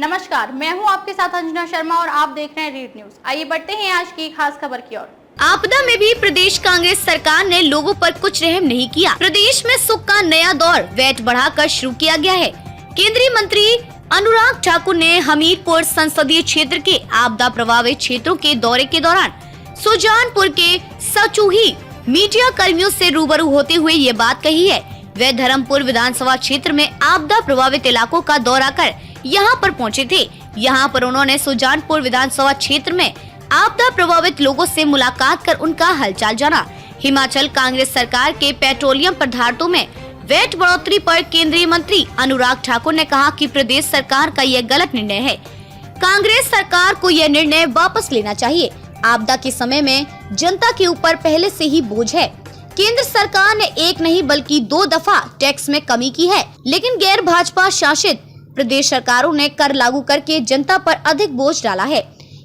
नमस्कार, मैं हूं आपके साथ अंजना शर्मा और आप देख रहे हैं रीड न्यूज। आइए बढ़ते हैं आज की खास खबर की ओर। आपदा में भी प्रदेश कांग्रेस सरकार ने लोगों पर कुछ रहम नहीं किया। प्रदेश में सुख का नया दौर वैट बढ़ाकर शुरू किया गया है। केंद्रीय मंत्री अनुराग ठाकुर ने हमीरपुर संसदीय क्षेत्र के आपदा प्रभावित क्षेत्रों के दौरे के दौरान सुजानपुर के सचूही मीडिया कर्मियों से रूबरू होते हुए ये बात कही है। वे धर्मपुर विधानसभा क्षेत्र में आपदा प्रभावित इलाकों का दौरा कर यहाँ पर पहुँचे थे। यहाँ पर उन्होंने सुजानपुर विधानसभा क्षेत्र में आपदा प्रभावित लोगों से मुलाकात कर उनका हालचाल जाना। हिमाचल कांग्रेस सरकार के पेट्रोलियम पदार्थों में वैट बढ़ोतरी पर केंद्रीय मंत्री अनुराग ठाकुर ने कहा कि प्रदेश सरकार का यह गलत निर्णय है। कांग्रेस सरकार को यह निर्णय वापस लेना चाहिए। आपदा के समय में जनता के ऊपर पहले से ही बोझ है। केंद्र सरकार ने एक नहीं बल्कि 2 दफा टैक्स में कमी की है, लेकिन गैर भाजपा शासित प्रदेश सरकारों ने कर लागू करके जनता पर अधिक बोझ डाला है।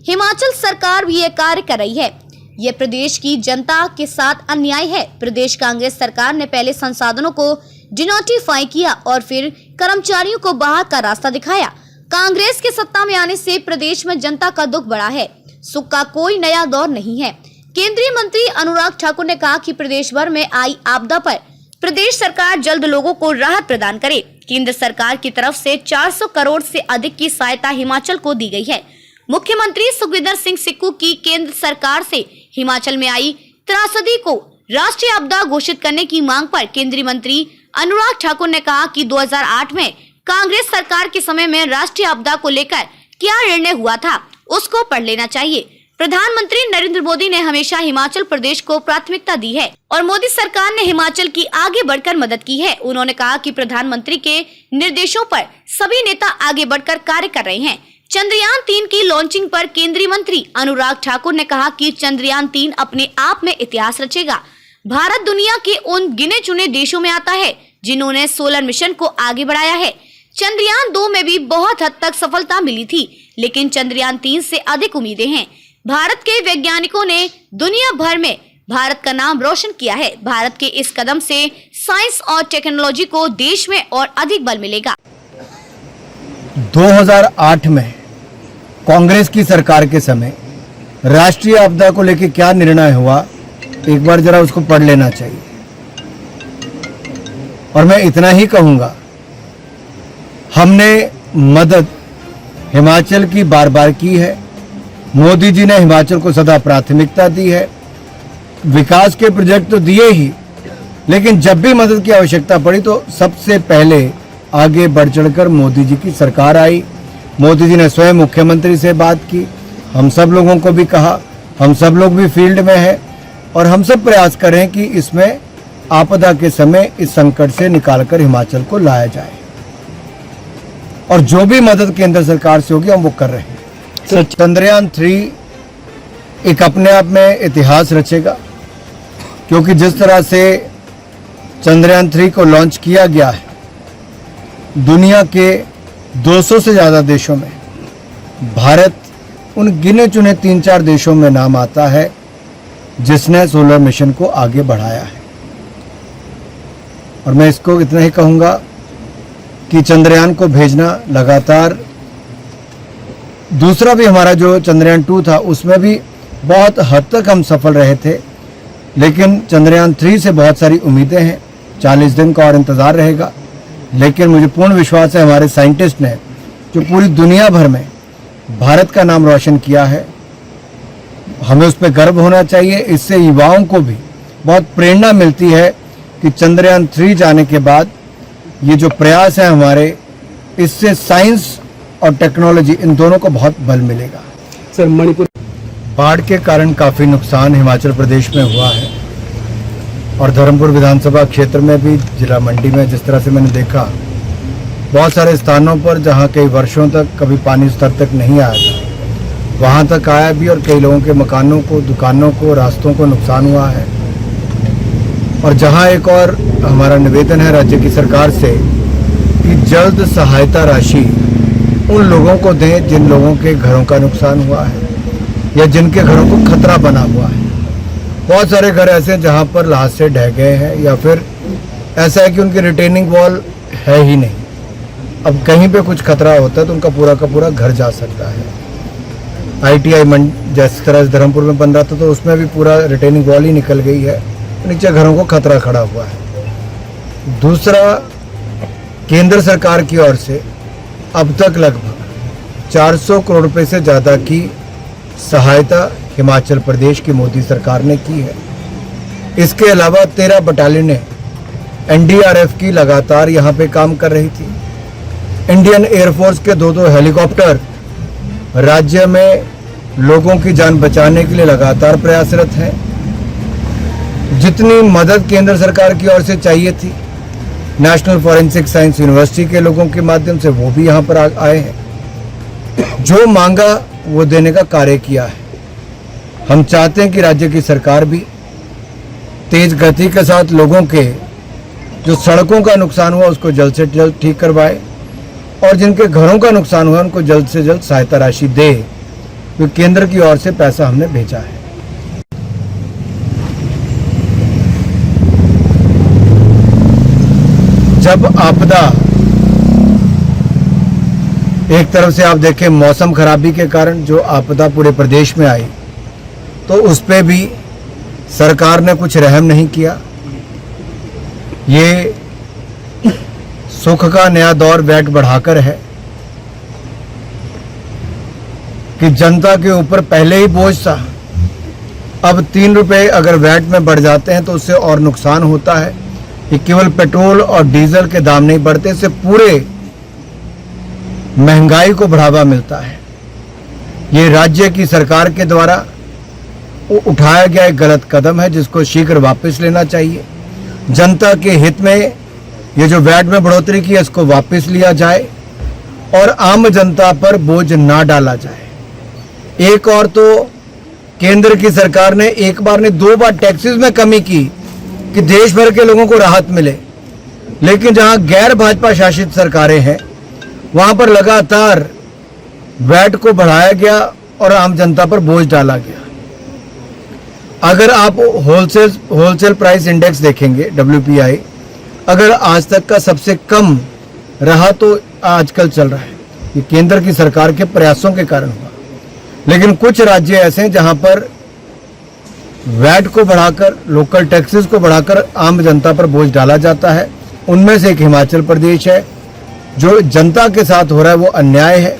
हिमाचल सरकार भी ये कार्य कर रही है। ये प्रदेश की जनता के साथ अन्याय है। प्रदेश कांग्रेस सरकार ने पहले संसाधनों को डिनोटिफाई किया और फिर कर्मचारियों को बाहर का रास्ता दिखाया। कांग्रेस के सत्ता में आने से प्रदेश में जनता का दुख बढ़ा है। सुख का कोई नया दौर नहीं है। केंद्रीय मंत्री अनुराग ठाकुर ने कहा कि प्रदेश भर में आई आपदा पर प्रदेश सरकार जल्द लोगों को राहत प्रदान करे। केंद्र सरकार की तरफ से 400 करोड़ से अधिक की सहायता हिमाचल को दी गई है। मुख्यमंत्री सुखविंदर सिंह सुक्खू की केंद्र सरकार से हिमाचल में आई त्रासदी को राष्ट्रीय आपदा घोषित करने की मांग पर केंद्रीय मंत्री अनुराग ठाकुर ने कहा कि 2008 में कांग्रेस सरकार के समय में राष्ट्रीय आपदा को लेकर क्या निर्णय हुआ था उसको पढ़ लेना चाहिए। प्रधानमंत्री नरेंद्र मोदी ने हमेशा हिमाचल प्रदेश को प्राथमिकता दी है और मोदी सरकार ने हिमाचल की आगे बढ़कर मदद की है। उन्होंने कहा कि प्रधानमंत्री के निर्देशों पर सभी नेता आगे बढ़कर कार्य कर रहे हैं। चंद्रयान 3 की लॉन्चिंग पर केंद्रीय मंत्री अनुराग ठाकुर ने कहा कि चंद्रयान 3 अपने आप में इतिहास रचेगा। भारत दुनिया के उन गिने चुने देशों में आता है जिन्होंने सोलर मिशन को आगे बढ़ाया है। चंद्रयान 2 में भी बहुत हद तक सफलता मिली थी, लेकिन चंद्रयान 3 से अधिक उम्मीदें हैं। भारत के वैज्ञानिकों ने दुनिया भर में भारत का नाम रोशन किया है। भारत के इस कदम से साइंस और टेक्नोलॉजी को देश में और अधिक बल मिलेगा। 2008 में कांग्रेस की सरकार के समय राष्ट्रीय आपदा को लेकर क्या निर्णय हुआ, एक बार जरा उसको पढ़ लेना चाहिए। और मैं इतना ही कहूंगा, हमने मदद हिमाचल की बार बार की है। मोदी जी ने हिमाचल को सदा प्राथमिकता दी है। विकास के प्रोजेक्ट तो दिए ही, लेकिन जब भी मदद की आवश्यकता पड़ी तो सबसे पहले आगे बढ़ चढ़कर मोदी जी की सरकार आई। मोदी जी ने स्वयं मुख्यमंत्री से बात की, हम सब लोगों को भी कहा, हम सब लोग भी फील्ड में हैं और हम सब प्रयास करें कि इसमें आपदा के समय इस संकट से निकालकर हिमाचल को लाया जाए। और जो भी मदद केंद्र सरकार से होगी हम वो कर रहे हैं। चंद्रयान 3 एक अपने आप में इतिहास रचेगा, क्योंकि जिस तरह से चंद्रयान 3 को लॉन्च किया गया है, दुनिया के 200 से ज़्यादा देशों में भारत उन गिने चुने 3-4 देशों में नाम आता है जिसने सोलर मिशन को आगे बढ़ाया है। और मैं इसको इतना ही कहूँगा कि चंद्रयान को भेजना लगातार, दूसरा भी हमारा जो चंद्रयान 2 था उसमें भी बहुत हद तक हम सफल रहे थे, लेकिन चंद्रयान 3 से बहुत सारी उम्मीदें हैं। 40 दिन का और इंतज़ार रहेगा, लेकिन मुझे पूर्ण विश्वास है हमारे साइंटिस्ट ने जो पूरी दुनिया भर में भारत का नाम रोशन किया है, हमें उस पर गर्व होना चाहिए। इससे युवाओं को भी बहुत प्रेरणा मिलती है कि चंद्रयान 3 जाने के बाद ये जो प्रयास है हमारे, इससे साइंस और टेक्नोलॉजी इन दोनों को बहुत बल मिलेगा। सर, मणिपुर बाढ़ के कारण काफ़ी नुकसान हिमाचल प्रदेश में हुआ है और धर्मपुर विधानसभा क्षेत्र में भी, जिला मंडी में जिस तरह से मैंने देखा, बहुत सारे स्थानों पर जहां कई वर्षों तक कभी पानी स्तर तक नहीं आया था, वहां तक आया भी और कई लोगों के मकानों को, दुकानों को, रास्तों को नुकसान हुआ है। और जहां एक और हमारा निवेदन है राज्य की सरकार से कि जल्द सहायता राशि उन लोगों को दें जिन लोगों के घरों का नुकसान हुआ है या जिनके घरों को खतरा बना हुआ है। बहुत सारे घर ऐसे हैं जहां पर लाश से ढह गए हैं या फिर ऐसा है कि उनकी रिटेनिंग वॉल है ही नहीं। अब कहीं पे कुछ खतरा होता है तो उनका पूरा का पूरा घर जा सकता है। ITI जिस तरह से धर्मपुर में बन रहा था तो उसमें भी पूरा रिटेनिंग वॉल ही निकल गई है, नीचे घरों को खतरा खड़ा हुआ है। दूसरा, केंद्र सरकार की ओर से अब तक लगभग 400 करोड़ रुपए से ज़्यादा की सहायता हिमाचल प्रदेश की मोदी सरकार ने की है। इसके अलावा 13 बटालियनें NDRF की लगातार यहाँ पे काम कर रही थी। इंडियन एयरफोर्स के 2 हेलीकॉप्टर राज्य में लोगों की जान बचाने के लिए लगातार प्रयासरत हैं। जितनी मदद केंद्र सरकार की ओर से चाहिए थी, नेशनल फॉरेंसिक साइंस यूनिवर्सिटी के लोगों के माध्यम से वो भी यहाँ पर आए हैं। जो मांगा वो देने का कार्य किया है। हम चाहते हैं कि राज्य की सरकार भी तेज गति के साथ लोगों के जो सड़कों का नुकसान हुआ उसको जल्द से जल्द ठीक करवाए और जिनके घरों का नुकसान हुआ उनको जल्द से जल्द सहायता राशि दे, क्योंकि केंद्र की ओर से पैसा हमने भेजा है। जब आपदा, एक तरफ से आप देखें मौसम खराबी के कारण जो आपदा पूरे प्रदेश में आई, तो उस पे भी सरकार ने कुछ रहम नहीं किया। ये सुख का नया दौर वैट बढ़ाकर है कि जनता के ऊपर पहले ही बोझ था, अब 3 रुपए अगर वैट में बढ़ जाते हैं तो उससे और नुकसान होता है। ये केवल पेट्रोल और डीजल के दाम नहीं बढ़ते, इससे पूरे महंगाई को बढ़ावा मिलता है। ये राज्य की सरकार के द्वारा उठाया गया एक गलत कदम है जिसको शीघ्र वापस लेना चाहिए। जनता के हित में ये जो वैट में बढ़ोतरी की है इसको वापस लिया जाए और आम जनता पर बोझ ना डाला जाए। एक और तो केंद्र की सरकार ने एक बार ने 2 बार टैक्सेस में कमी की कि देश भर के लोगों को राहत मिले, लेकिन जहां गैर भाजपा शासित सरकारें हैं वहां पर लगातार वैट को बढ़ाया गया और आम जनता पर बोझ डाला गया। अगर आप होलसेल प्राइस इंडेक्स देखेंगे WPI, अगर आज तक का सबसे कम रहा तो आजकल चल रहा है। ये केंद्र की सरकार के प्रयासों के कारण हुआ, लेकिन कुछ राज्य ऐसे हैं जहां पर वैट को बढ़ाकर, लोकल टैक्सेस को बढ़ाकर आम जनता पर बोझ डाला जाता है। उनमें से एक हिमाचल प्रदेश है। जो जनता के साथ हो रहा है वो अन्याय है।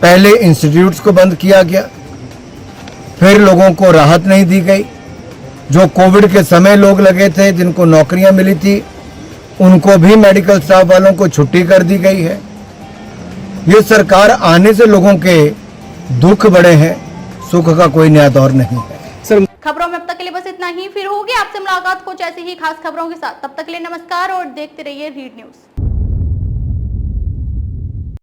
पहले इंस्टीट्यूट्स को बंद किया गया, फिर लोगों को राहत नहीं दी गई। जो कोविड के समय लोग लगे थे, जिनको नौकरियां मिली थी, उनको भी मेडिकल स्टाफ वालों को छुट्टी कर दी गई है। ये सरकार आने से लोगों के दुख बढ़े हैं, सुख का कोई नया दौर नहीं है। खबरों में अब तक के लिए बस इतना ही। फिर होगी आपसे मुलाकात कुछ ऐसी ही खास खबरों के साथ। तब तक के लिए नमस्कार और देखते रहिए रीड न्यूज।